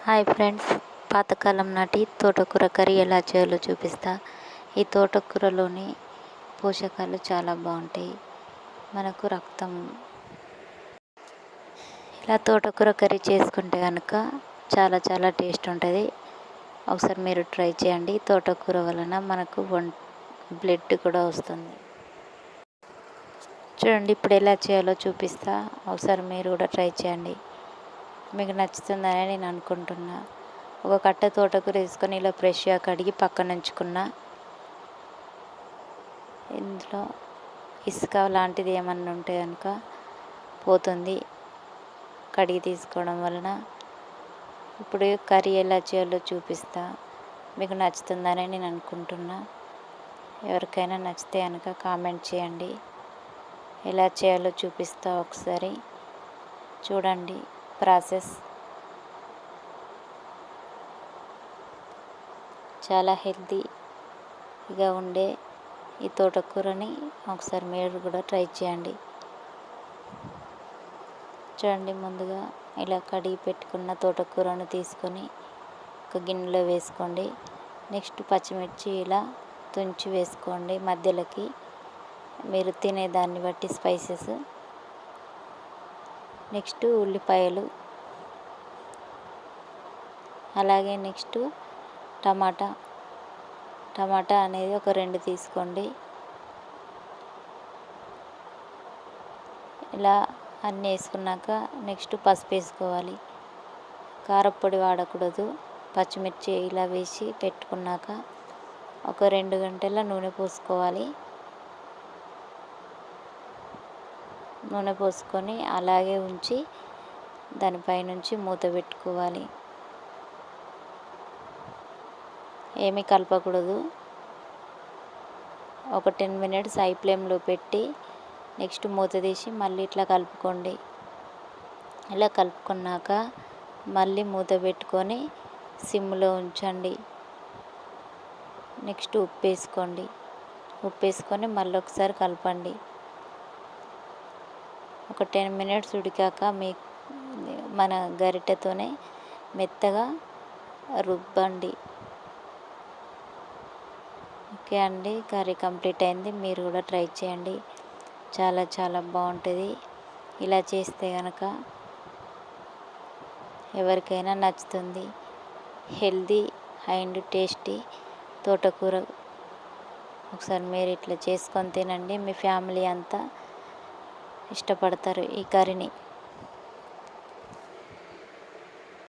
Hi friends, పాతకాలం నాటి తోటకూర కర్రీ ఎలా చేయాలో చూపిస్తా. ఈ తోటకూరలోని పోషకాలు చాలా బాగుంటాయి. మనకు రక్తం ఇలా తోటకూర కర్రీ చేసుకుంటే కనుక చాలా టేస్ట్ ఉంటుంది. ఒకసారి మీరు ట్రై చేయండి. తోటకూర వలన మనకు బ్లడ్ కూడా వస్తుంది. చూడండి, ఇప్పుడు ఎలా చేయాలో చూపిస్తా. ఒకసారి మీరు కూడా ట్రై చేయండి. మీకు నచ్చుతుందని నేను అనుకుంటున్నా. ఒక కట్ట తోటకూర తీసుకొని ఇలా ఫ్రెష్గా కడిగి పక్కన ఉంచుకున్నా. ఇందులో ఇసుక లాంటిది ఏమన్నా ఉంటే కనుక పోతుంది కడిగి తీసుకోవడం వలన. ఇప్పుడు కర్రీ ఎలా చేయాలో చూపిస్తా. మీకు నచ్చుతుందని నేను అనుకుంటున్నా. ఎవరికైనా నచ్చితే కనుక కామెంట్ చేయండి. ఎలా చేయాలో చూపిస్తా. ఒకసారి చూడండి ప్రాసెస్. చాలా హెల్తీగా ఉండే ఈ తోటకూరని ఒకసారి మీరు కూడా ట్రై చేయండి. చూడండి, ముందుగా ఇలా కడిగి పెట్టుకున్న తోటకూరను తీసుకొని ఒక గిన్నెలో వేసుకోండి. నెక్స్ట్ పచ్చిమిర్చి ఇలా తుంచి వేసుకోండి మధ్యలోకి, మీరు తినేదాన్ని బట్టి స్పైసెస్. నెక్స్ట్ ఉల్లిపాయలు, అలాగే నెక్స్ట్ టమాటా అనేది ఒక 2 తీసుకోండి. ఇలా అన్నీ వేసుకున్నాక నెక్స్ట్ పసుపు వేసుకోవాలి. కారపొడి వాడకూడదు. పచ్చిమిర్చి ఇలా వేసి పెట్టుకున్నాక ఒక 2 గంటల నూనె పోసుకోవాలి. నూనె పోసుకొని అలాగే ఉంచి దానిపైనుంచి మూత పెట్టుకోవాలి. ఏమీ కలపకూడదు. ఒక 10 మినిట్స్ హై ఫ్లేమ్లో పెట్టి నెక్స్ట్ మూత తీసి మళ్ళీ ఇట్లా కలుపుకోండి. ఇలా కలుపుకున్నాక మళ్ళీ మూత పెట్టుకొని సిమ్లో ఉంచండి. నెక్స్ట్ ఉప్పు వేసుకోండి. ఉప్పు వేసుకొని మళ్ళీ ఒకసారి కలపండి. ఒక 10 మినిట్స్ ఉడికాక మన గరిటెతోనే మెత్తగా రుబ్బండి. ఓకే అండి, కర్రీ కంప్లీట్ అయింది. మీరు కూడా ట్రై చేయండి. చాలా బాగుంటుంది. ఇలా చేస్తే కనుక ఎవరికైనా నచ్చుతుంది. హెల్దీ అండ్ టేస్టీ తోటకూర. ఒకసారి మీరు ఇట్లా చేసుకొని తినండి. మీ ఫ్యామిలీ అంతా ఇష్టపడతారు ఈ కర్రీని.